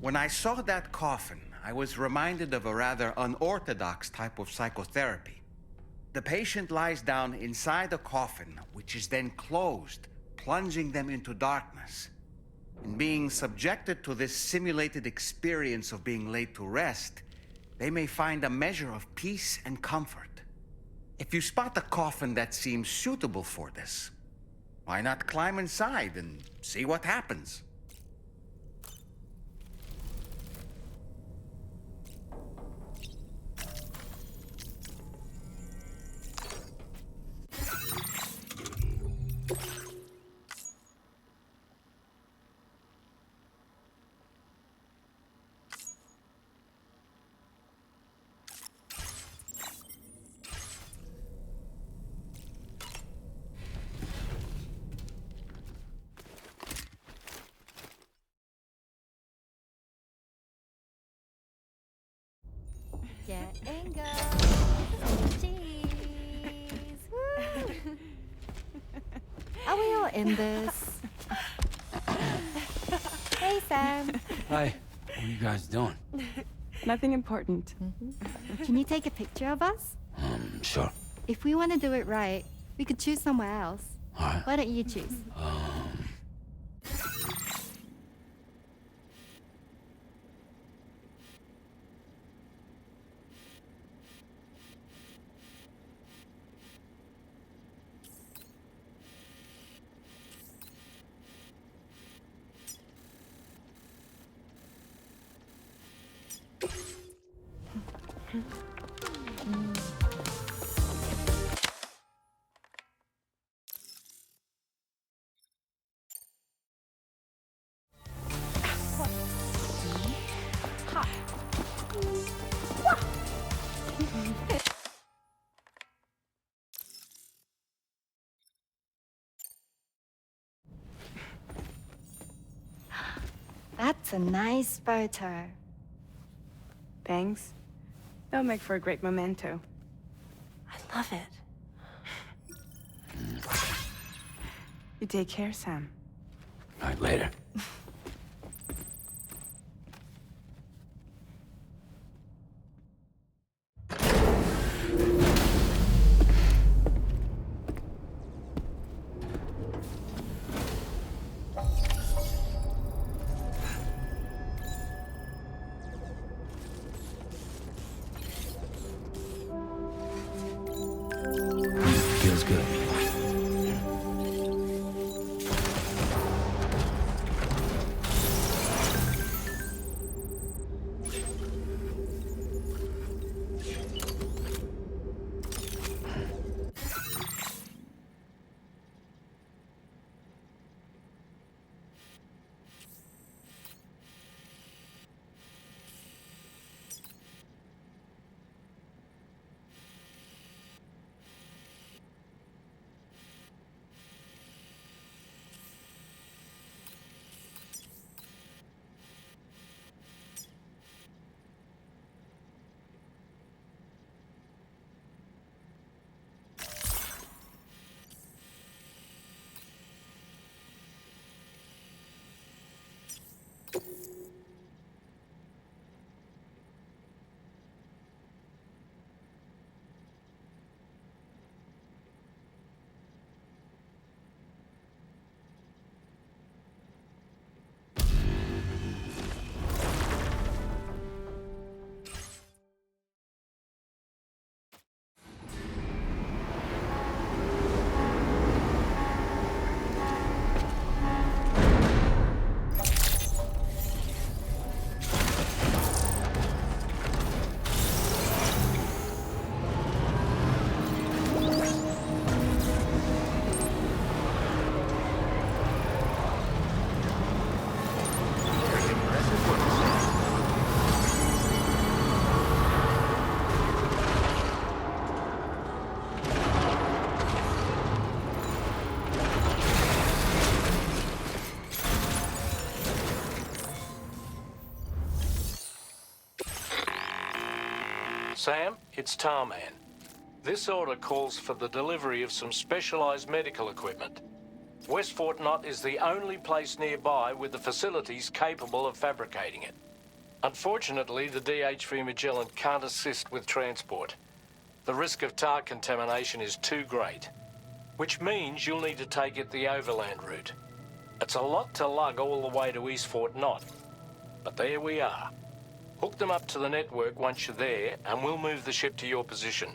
When I saw that coffin, I was reminded of a rather unorthodox type of psychotherapy. The patient lies down inside the coffin, which is then closed, plunging them into darkness. In being subjected to this simulated experience of being laid to rest, they may find a measure of peace and comfort. If you spot a coffin that seems suitable for this, why not climb inside and see what happens? Get and go. Cheese. Woo. Are we all in this? Hey, Sam. Hi. What are you guys doing? Nothing important. Can you take a picture of us? Sure. If we want to do it right, we could choose somewhere else. All right. Why don't you choose? That's a nice photo. Thanks. They'll make for a great memento. I love it. You take care, Sam. All right, later. Feels good. Sam, it's Tarman. This order calls for the delivery of some specialized medical equipment. West Fort Knott is the only place nearby with the facilities capable of fabricating it. Unfortunately, the DHV Magellan can't assist with transport. The risk of tar contamination is too great, which means you'll need to take it the overland route. It's a lot to lug all the way to East Fort Knot, but there we are. Hook them up to the network once you're there, and we'll move the ship to your position.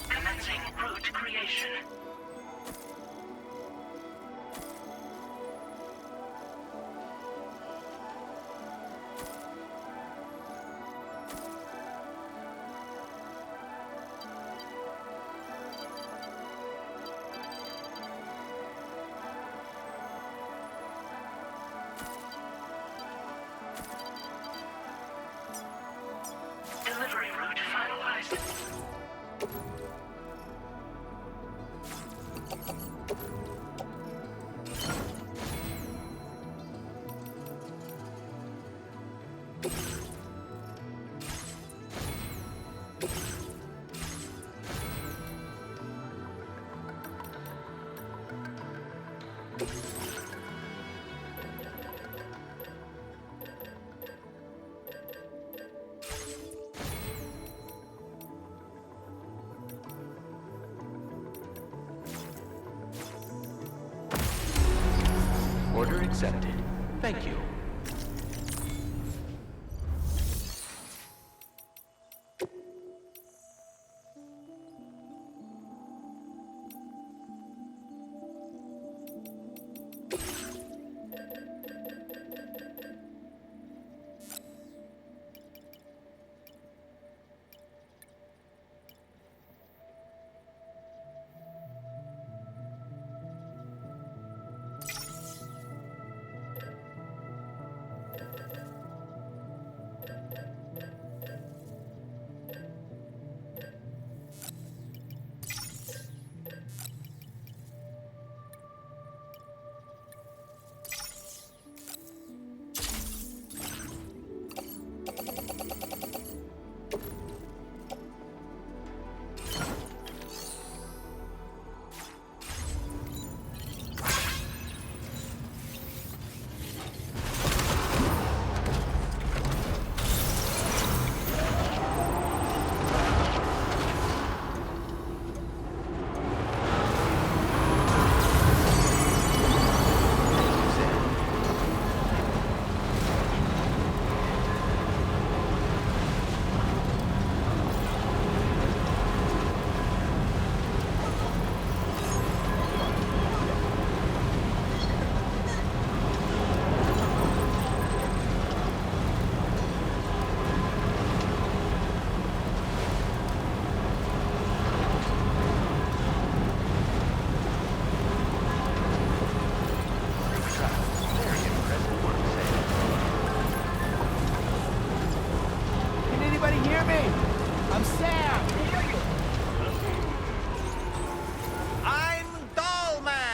Commencing route creation. Delivery route finalized. Order accepted. Thank you. I'm Dollman!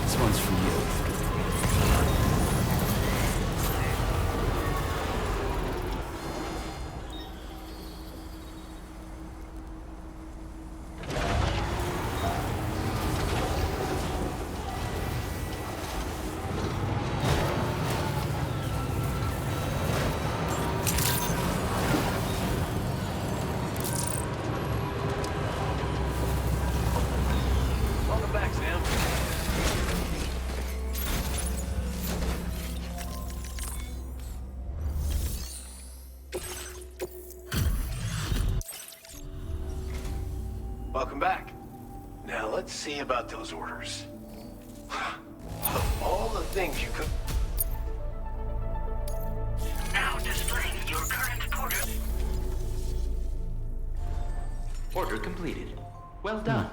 This one's for you. Welcome back, Sam. Welcome back. Now let's see about those orders. Of all the things you could... Now displaying your current order. Order completed. Well done.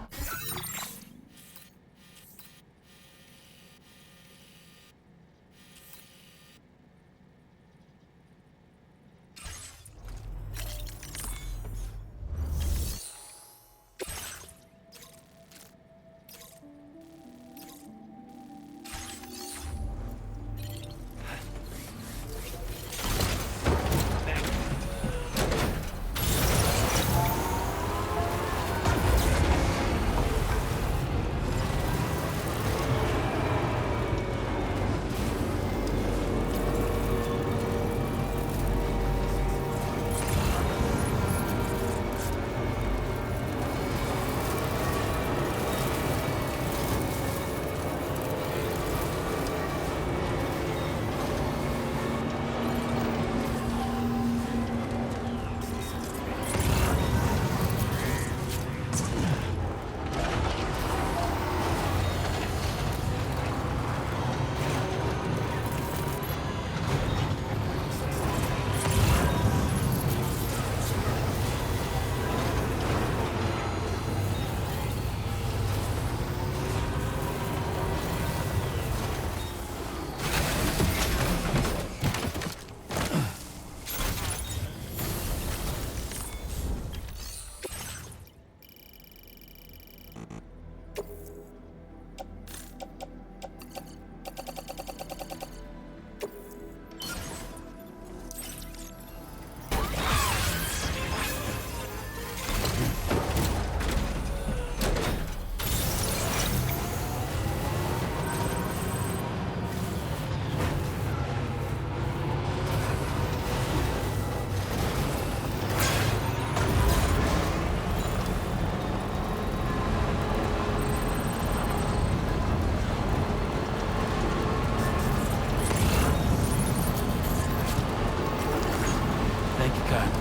Thank you, Kyle.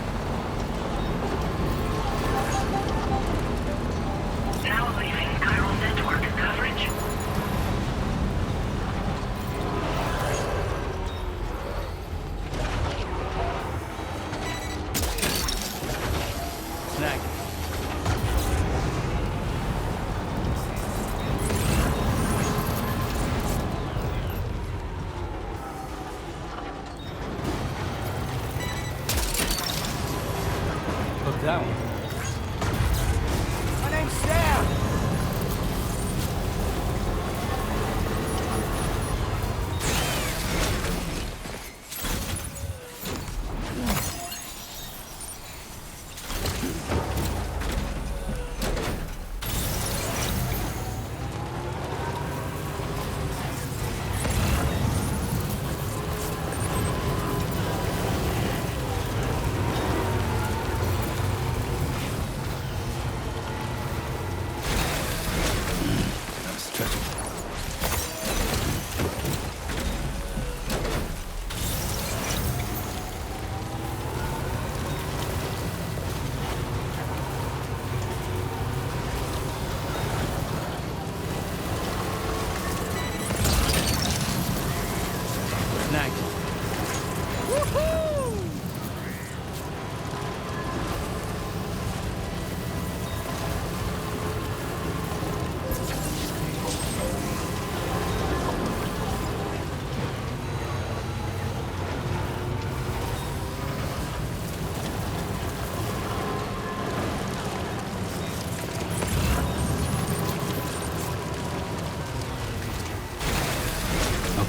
Now leaving chiral network coverage. Snag. Look that one. My name's Sam!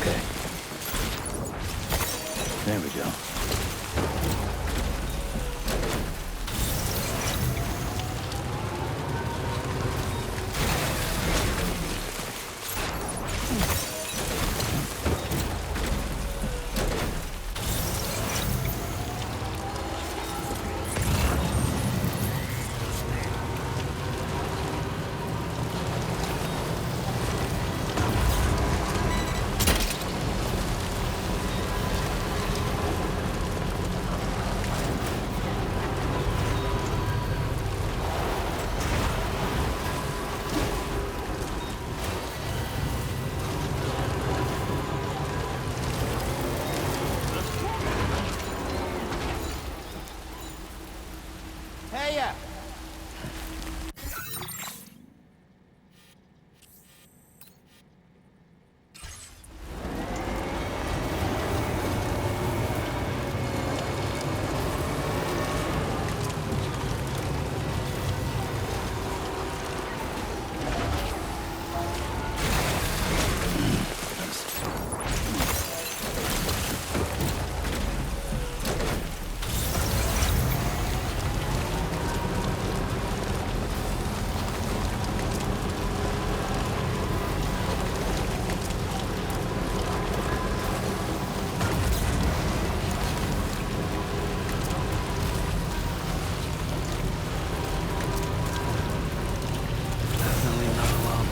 Okay. There we go. Definitely not alone.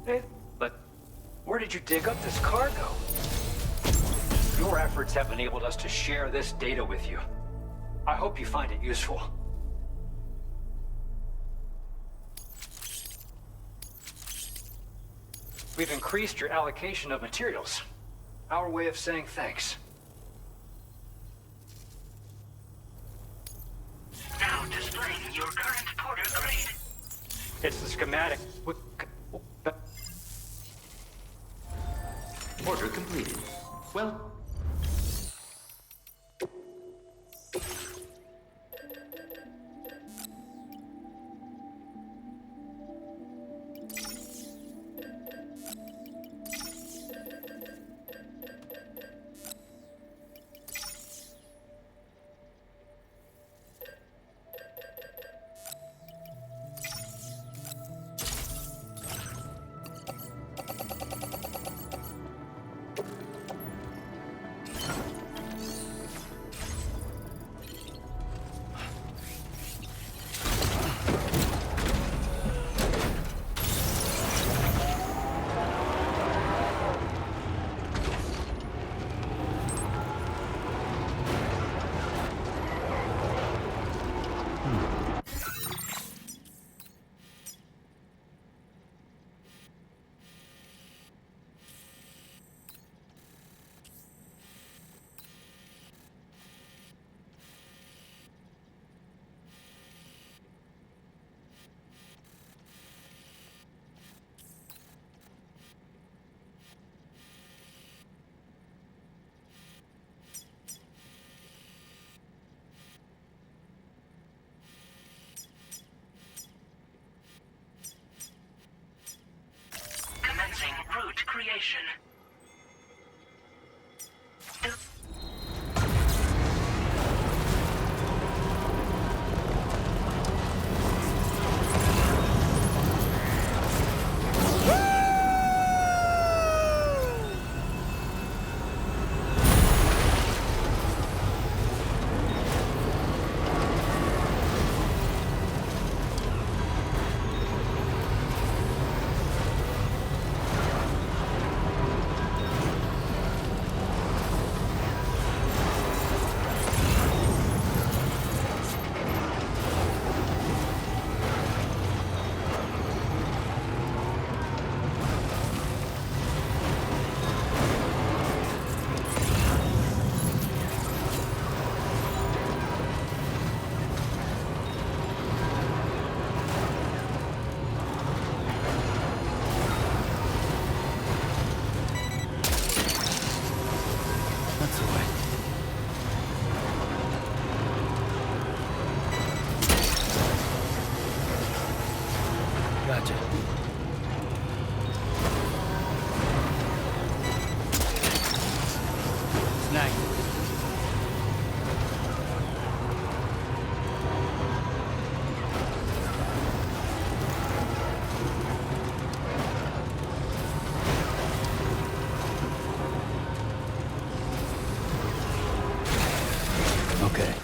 Hey, but where did you dig up this cargo? Your efforts have enabled us to share this data with you. I hope you find it useful. We've increased your allocation of materials. Our way of saying thanks. Now displaying your current porter grade. It's the schematic. Order completed. Well, creation. That's the way. Gotcha. Snag. Okay.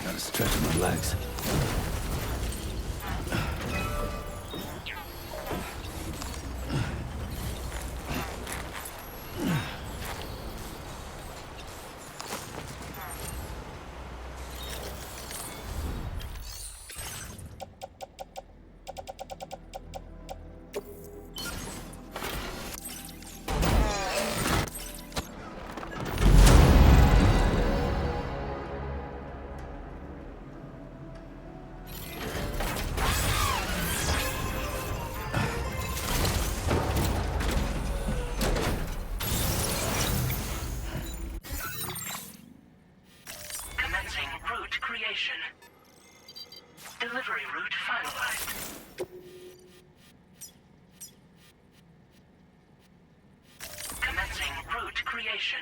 Gotta stretch my legs. Commencing route creation. Delivery route finalized. Commencing route creation.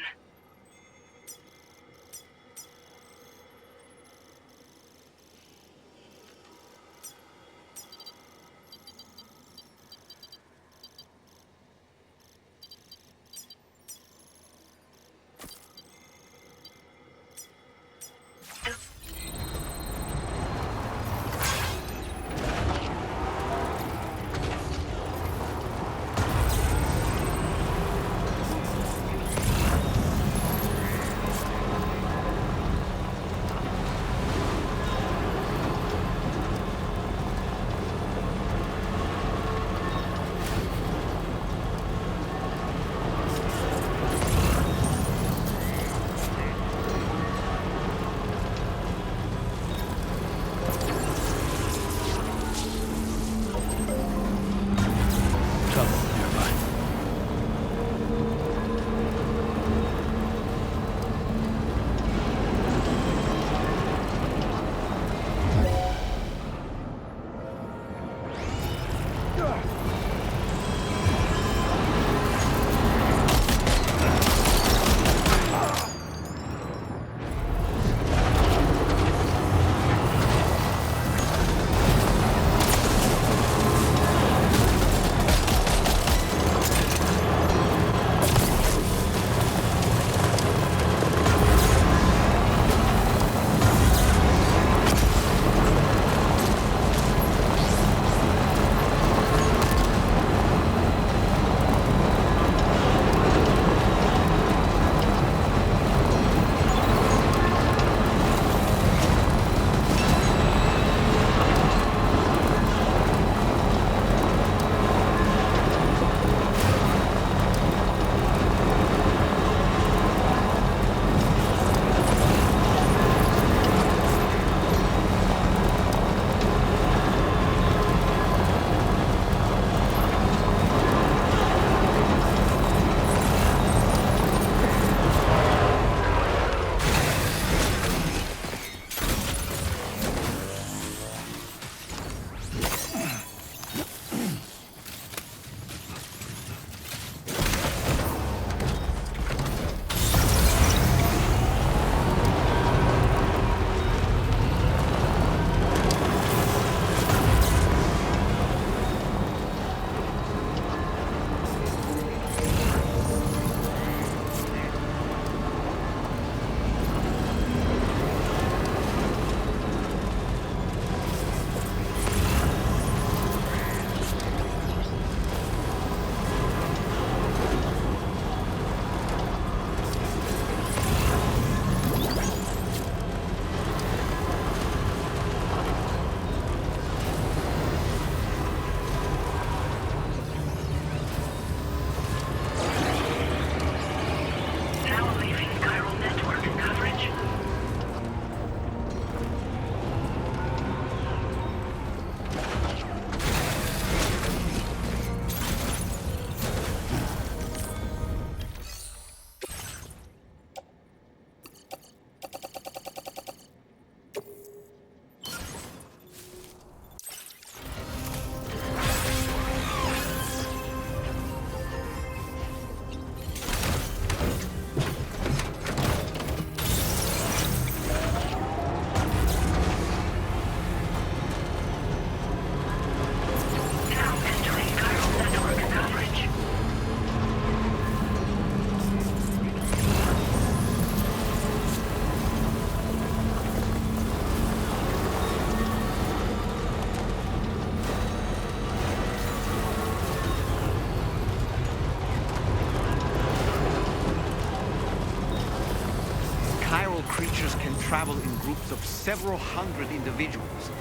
creatures can travel in groups of several hundred individuals.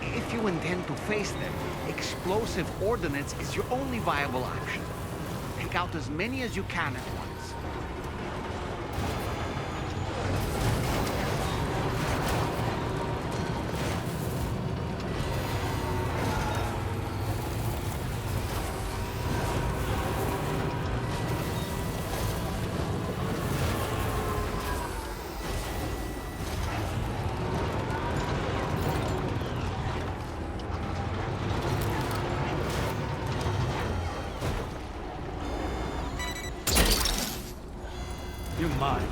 If you intend to face them, explosive ordnance is your only viable option. Take out as many as you can at once. You're mine.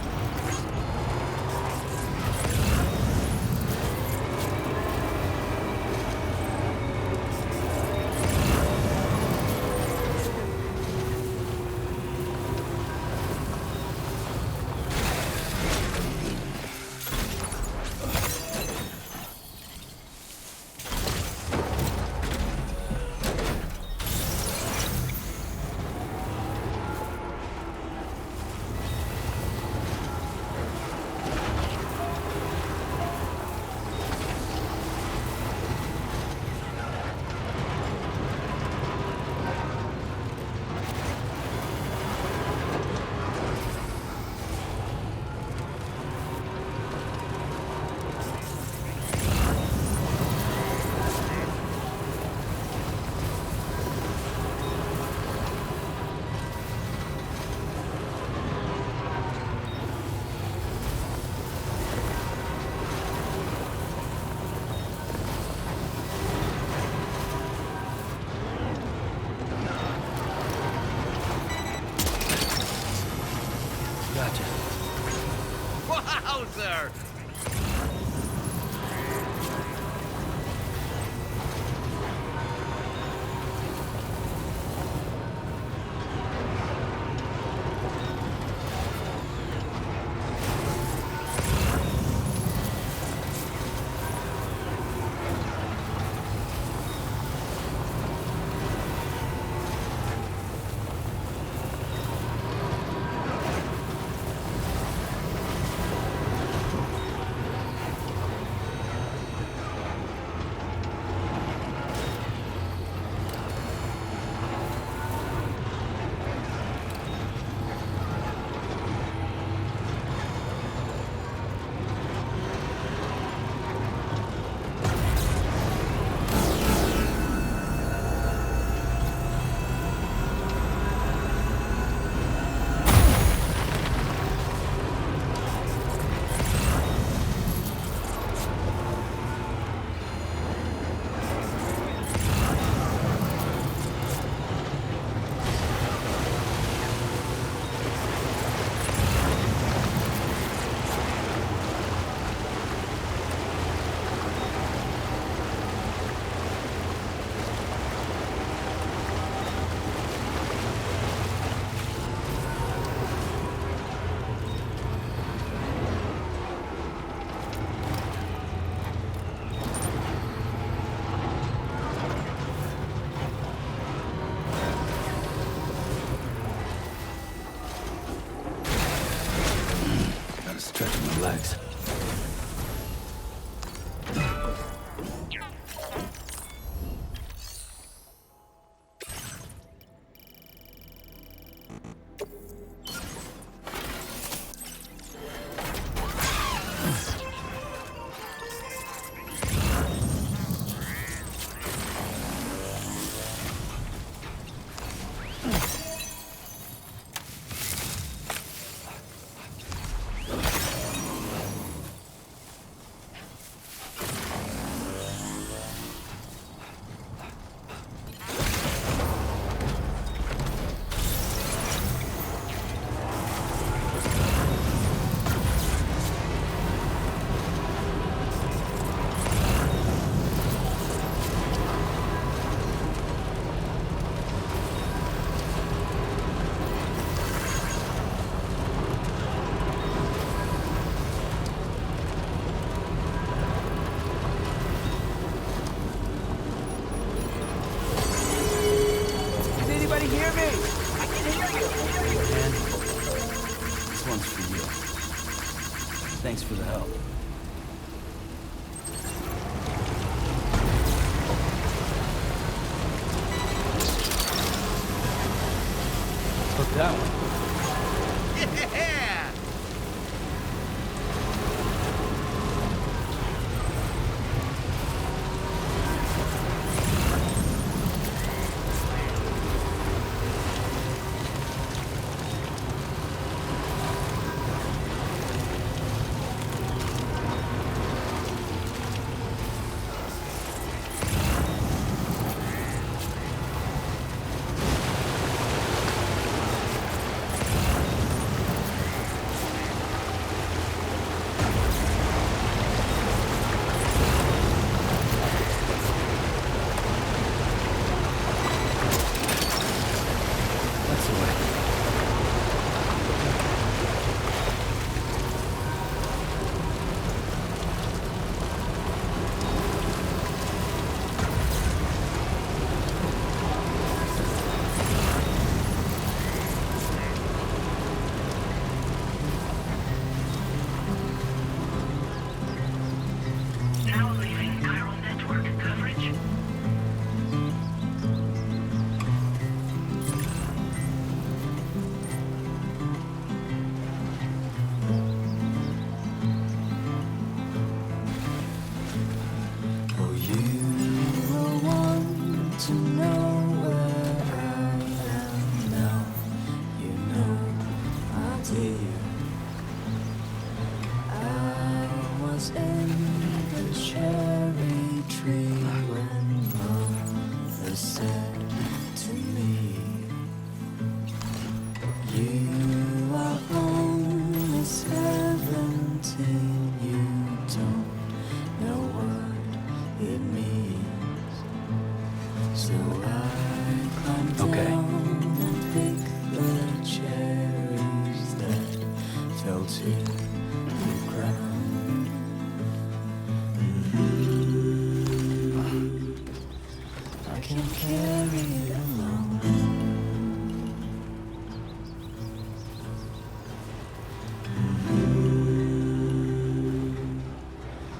Gotcha. Wowzer! Stretching my legs. Thanks for the help. Took that one. Yeah! Now leaving chiral network coverage. Oh, you will want to know where I am now. You know, my dear, I was in the cherry tree when mother said to me, you are only 17, you don't know what it means. So I climbed down and picked the cherries that fell to the ground. I can't carry it alone.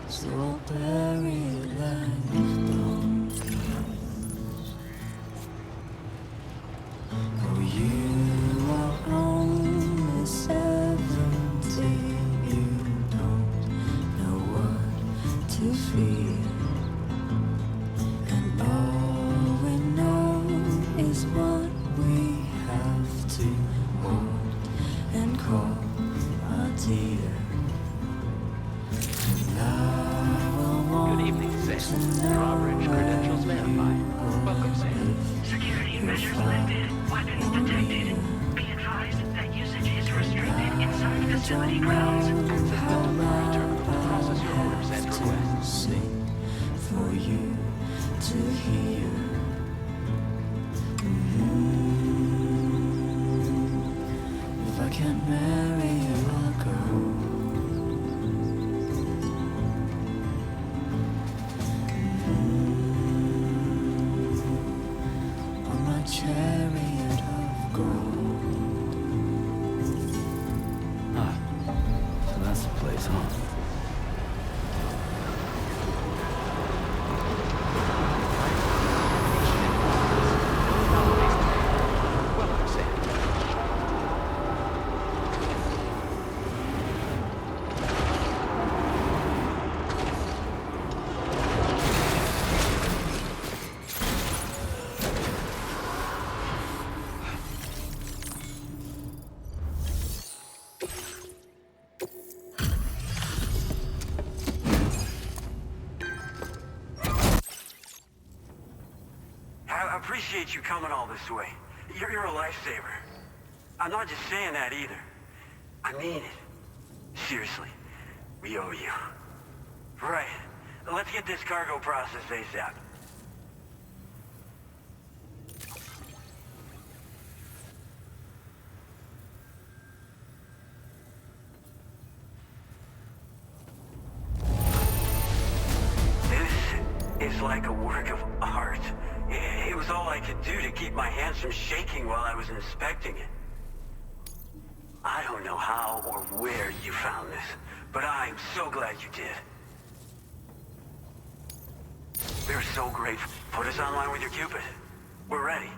So I'll bury it like bones. Oh, you are only 17. You don't know what to feel. And all we know is what we have to hold and call our dear. Good evening, Sam. Drawbridge credentials verified. Welcome, Sam. Security measures lifted. Weapons detected. Be advised that usage is restricted inside facility grounds. Access the delivery terminal to process your orders and requests. Sing for you to hear. If I can't marry you, I'll go. On my chariot of gold. Ah, so that's the place, huh? Welcome, Sam. I appreciate you coming all this way. You're a lifesaver. I'm not just saying that either. I mean it. Seriously, we owe you. Right. Let's get this cargo processed ASAP. This is like a work of art. It was all I could do to keep my hands from shaking while I was inspecting it. I don't know how or where you found this, but I'm so glad you did. We're so grateful. Put us online with your Cupid. We're ready.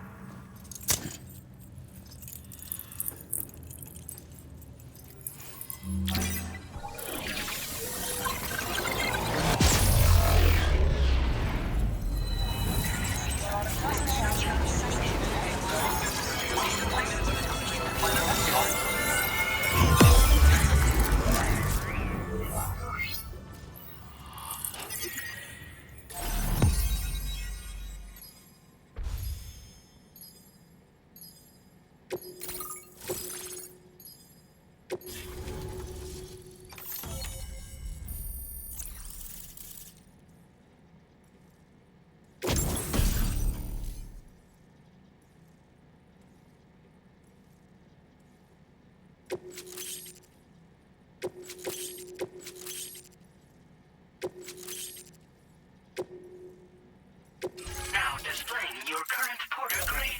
Now displaying your current porter grade.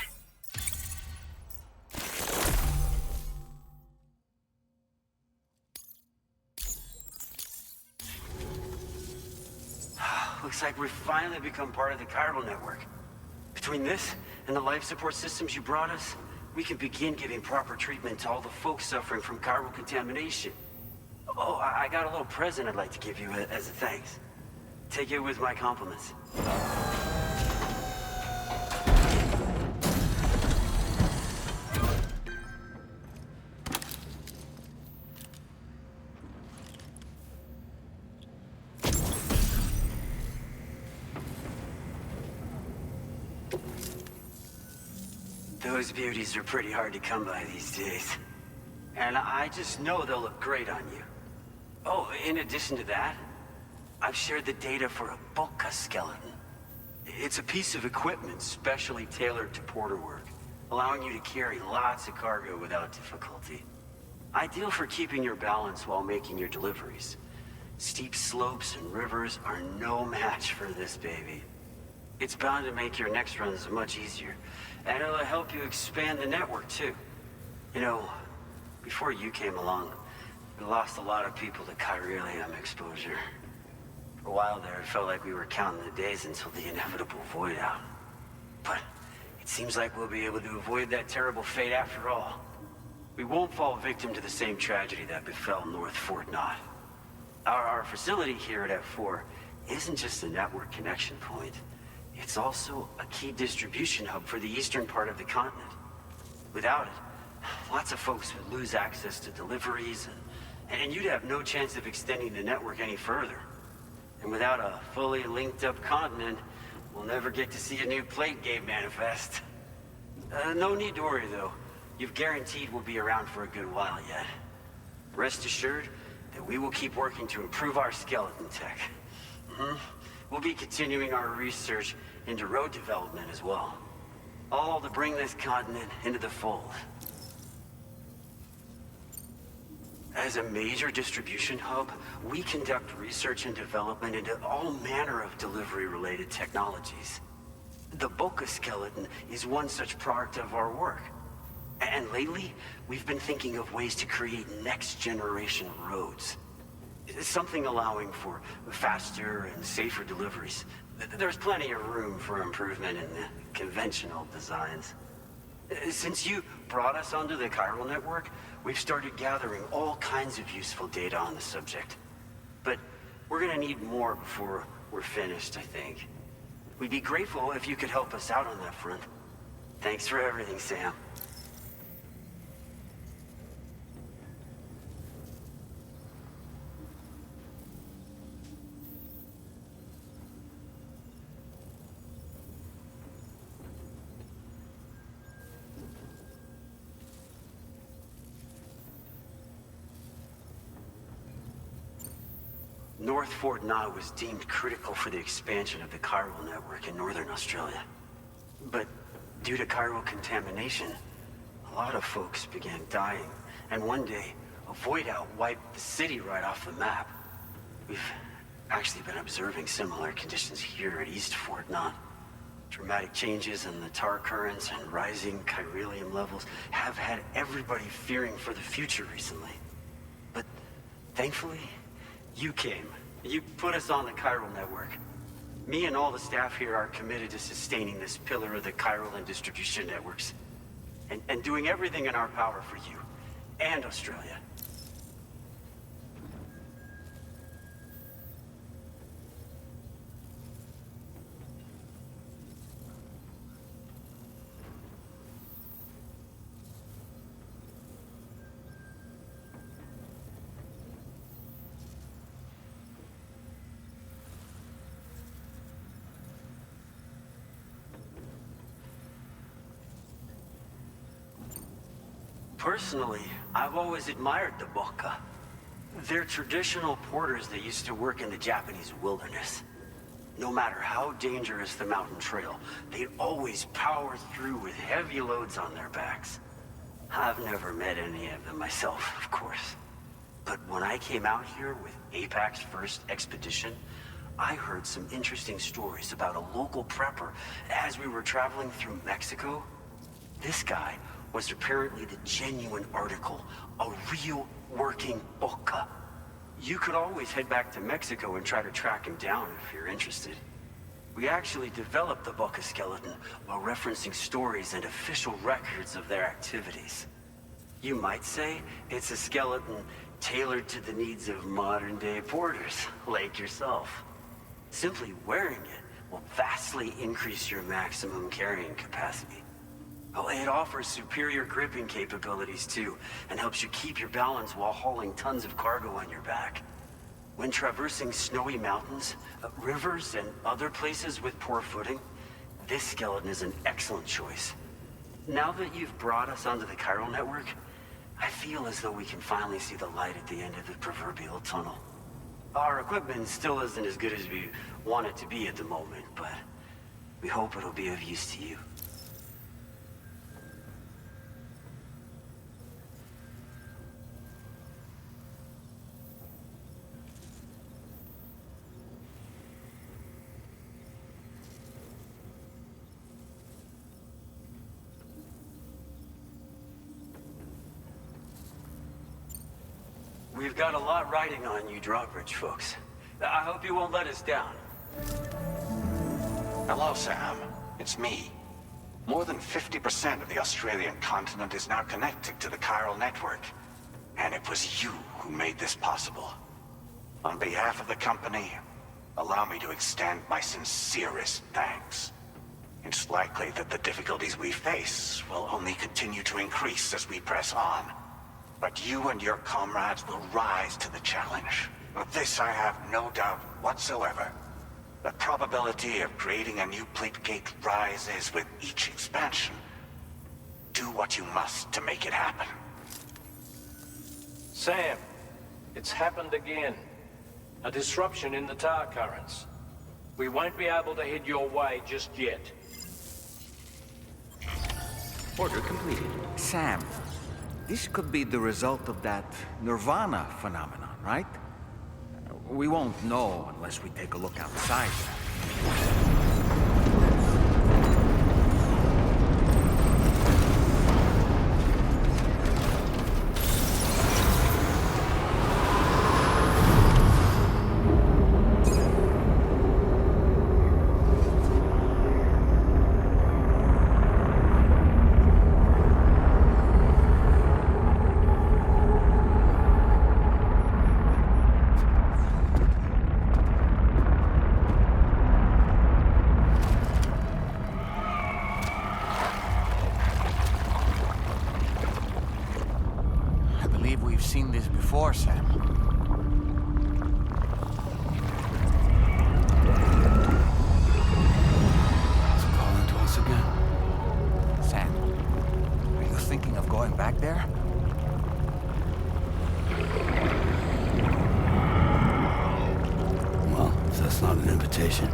Looks like we've finally become part of the chiral network. Between this and the life support systems you brought us, we can begin giving proper treatment to all the folks suffering from chiral contamination. Oh, I got a little present I'd like to give you as a thanks. Take it with my compliments. Those beauties are pretty hard to come by these days. And I just know they'll look great on you. Oh, in addition to that, I've shared the data for a Bulka skeleton. It's a piece of equipment specially tailored to porter work, allowing you to carry lots of cargo without difficulty. Ideal for keeping your balance while making your deliveries. Steep slopes and rivers are no match for this baby. It's bound to make your next runs much easier, and it'll help you expand the network too. You know, before you came along, we lost a lot of people to chiralium exposure. For a while there, it felt like we were counting the days until the inevitable void out. But it seems like we'll be able to avoid that terrible fate after all. We won't fall victim to the same tragedy that befell North Fort Knott. Our facility here at F4 isn't just a network connection point. It's also a key distribution hub for the eastern part of the continent. Without it, lots of folks would lose access to deliveries, and you'd have no chance of extending the network any further. And without a fully linked up continent, we'll never get to see a new plate game manifest. No need to worry though. You've guaranteed we'll be around for a good while yet. Rest assured that we will keep working to improve our skeleton tech. We'll be continuing our research into road development as well. All to bring this continent into the fold. As a major distribution hub, we conduct research and development into all manner of delivery-related technologies. The Bulka skeleton is one such product of our work. And lately, we've been thinking of ways to create next-generation roads. Something allowing for faster and safer deliveries. There's plenty of room for improvement in the conventional designs. Since you brought us onto the chiral network, we've started gathering all kinds of useful data on the subject. But we're gonna need more before we're finished, I think. We'd be grateful if you could help us out on that front. Thanks for everything, Sam. North Fort Knott was deemed critical for the expansion of the chiral network in northern Australia. But due to chiral contamination, a lot of folks began dying, and one day, a void out wiped the city right off the map. We've actually been observing similar conditions here at East Fort Knott. Dramatic changes in the tar currents and rising chiralium levels have had everybody fearing for the future recently. But thankfully, you came. You put us on the chiral network. Me and all the staff here are committed to sustaining this pillar of the chiral and distribution networks. And doing everything in our power for you and Australia. Personally, I've always admired the Boka. They're traditional porters that used to work in the Japanese wilderness. No matter how dangerous the mountain trail, they'd always power through with heavy loads on their backs. I've never met any of them myself, of course. But when I came out here with APAC's first expedition, I heard some interesting stories about a local prepper as we were traveling through Mexico. This guy was apparently the genuine article, a real working Boka. You could always head back to Mexico and try to track him down if you're interested. We actually developed the Boka skeleton while referencing stories and official records of their activities. You might say it's a skeleton tailored to the needs of modern-day porters, like yourself. Simply wearing it will vastly increase your maximum carrying capacity. Oh, it offers superior gripping capabilities too, and helps you keep your balance while hauling tons of cargo on your back. When traversing snowy mountains, rivers, and other places with poor footing, this skeleton is an excellent choice. Now that you've brought us onto the chiral network, I feel as though we can finally see the light at the end of the proverbial tunnel. Our equipment still isn't as good as we want it to be at the moment, but we hope it'll be of use to you. We've got a lot riding on you drawbridge folks. I hope you won't let us down. Hello, Sam. It's me. More than 50% of the Australian continent is now connected to the chiral network. And it was you who made this possible. On behalf of the company, allow me to extend my sincerest thanks. It's likely that the difficulties we face will only continue to increase as we press on. But you and your comrades will rise to the challenge. Of this I have no doubt whatsoever. The probability of creating a new plate gate rises with each expansion. Do what you must to make it happen. Sam, it's happened again. A disruption in the tar currents. We won't be able to head your way just yet. Order completed. Sam, this could be the result of that Nirvana phenomenon, right? We won't know unless we take a look outside. Seen this before, Sam. It's calling to us again. Sam, are you thinking of going back there? Well, if that's not an invitation.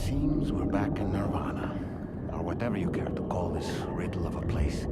seems we're back in Nirvana. Or whatever you care to call this riddle of a place.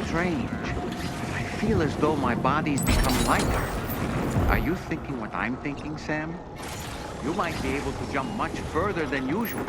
Strange. I feel as though my body's become lighter. Are you thinking what I'm thinking, Sam? You might be able to jump much further than usual.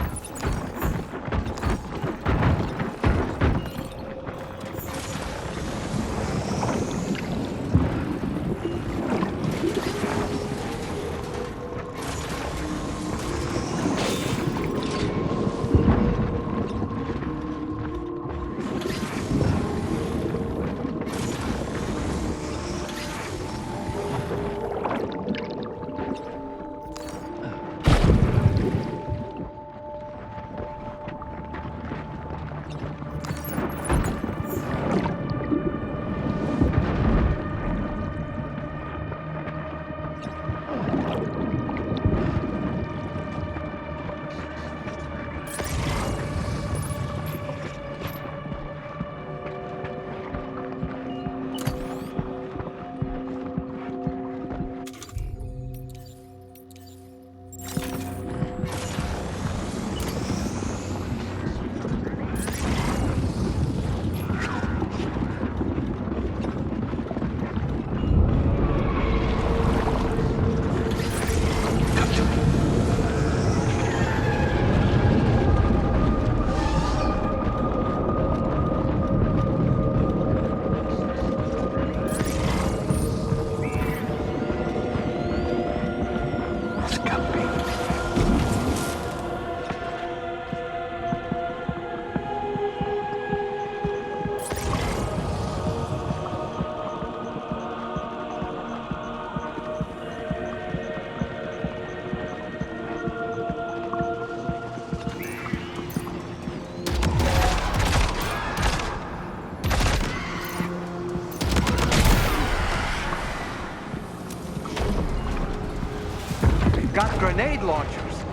Got grenade launchers.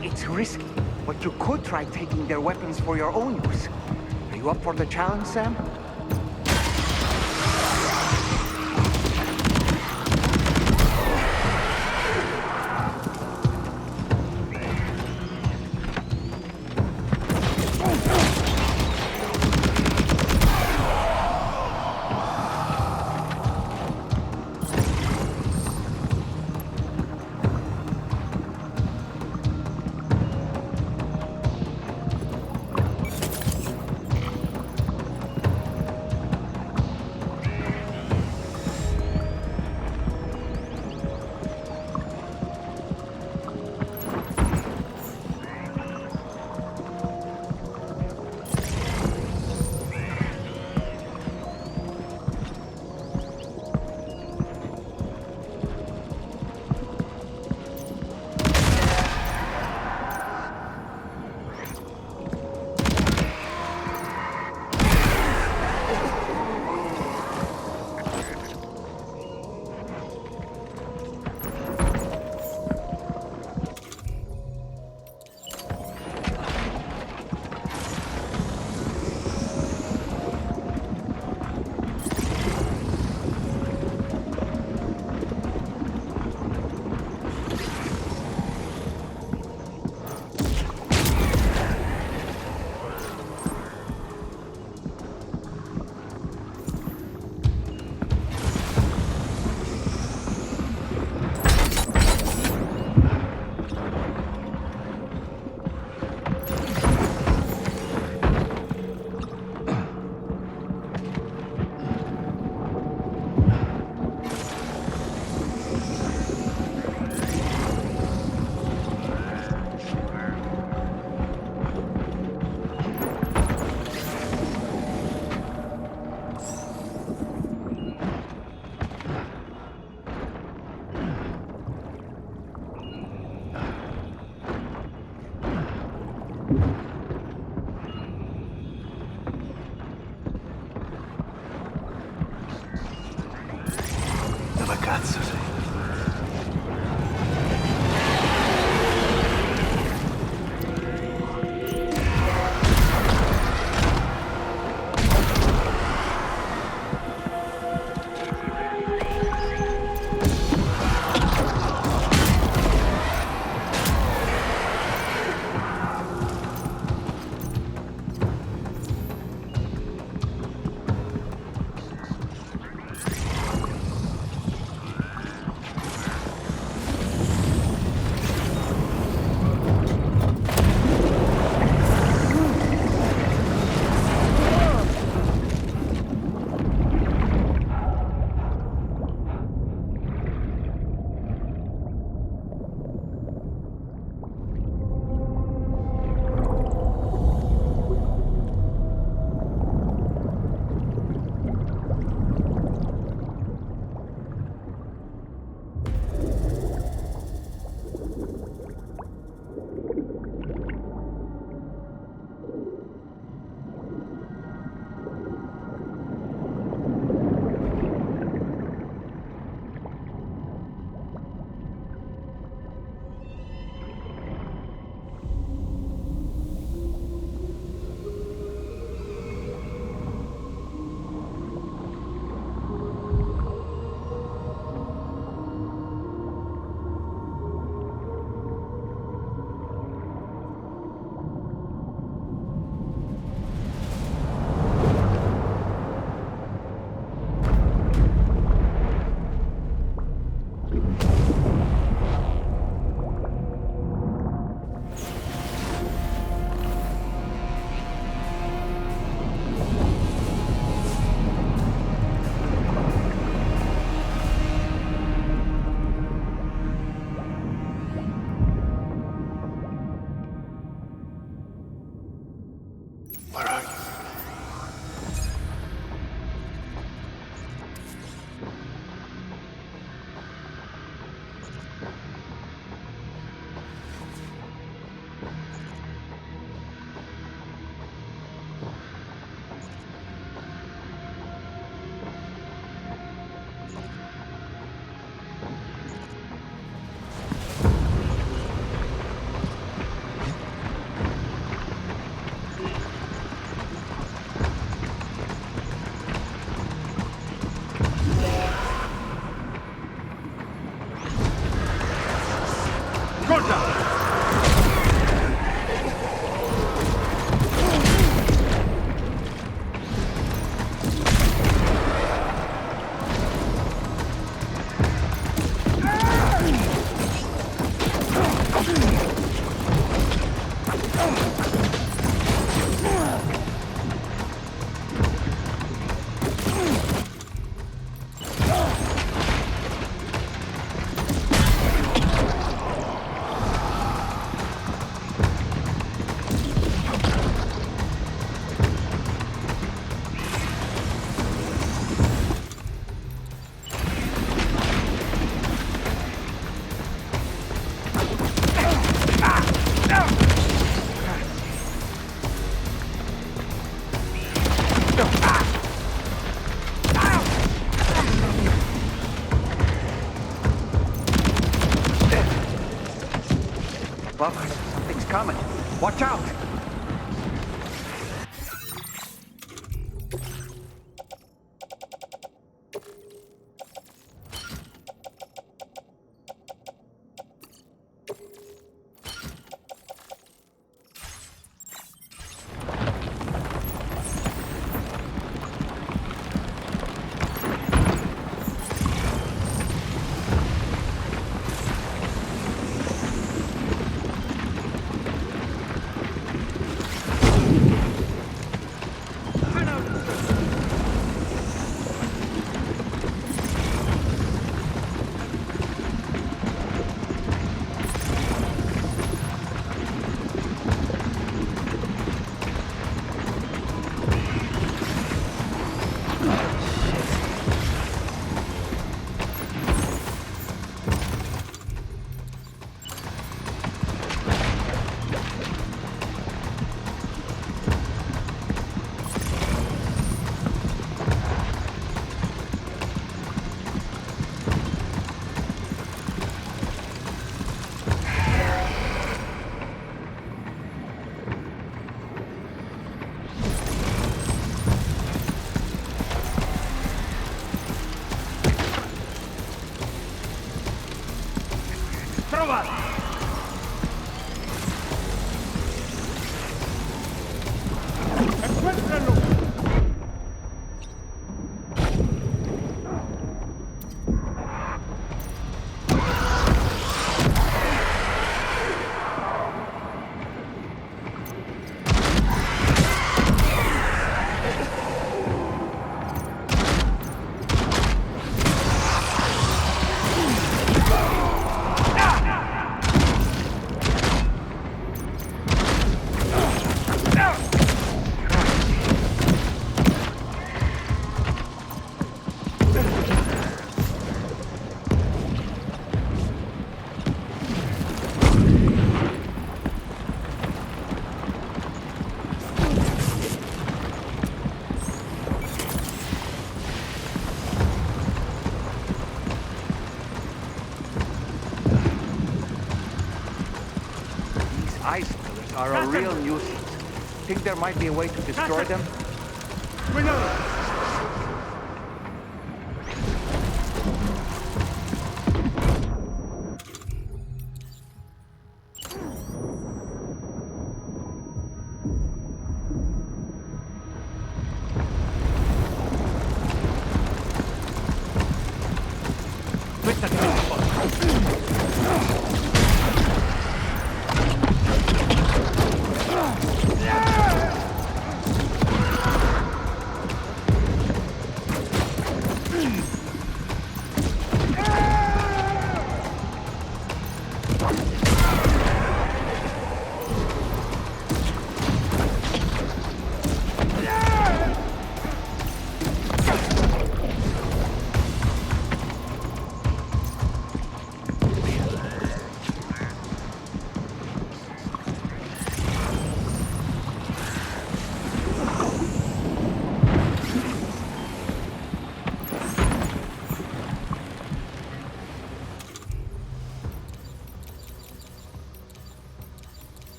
It's risky, but you could try taking their weapons for your own use. Are you up for the challenge, Sam? Cazzo. Where are you? Buff, something's coming. Watch out! Ice pillars are a real nuisance. Think there might be a way to destroy them?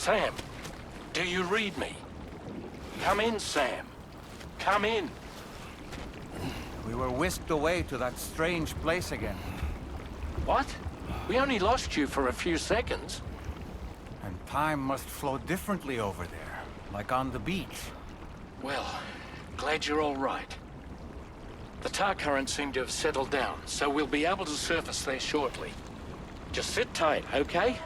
Sam, do you read me? Come in, Sam. Come in. We were whisked away to that strange place again. What? We only lost you for a few seconds. And time must flow differently over there, like on the beach. Well, glad you're all right. The tar currents seem to have settled down, so we'll be able to surface there shortly. Just sit tight, okay?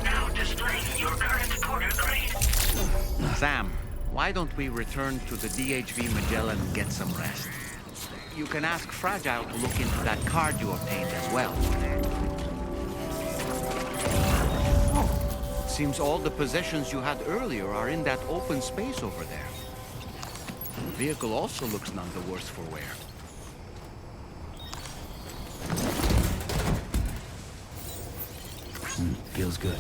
Now displaying your current quarter grade. Sam, why don't we return to the DHV Magellan and get some rest? You can ask Fragile to look into that card you obtained as well. It seems all the possessions you had earlier are in that open space over there. The vehicle also looks none the worse for wear. Feels good.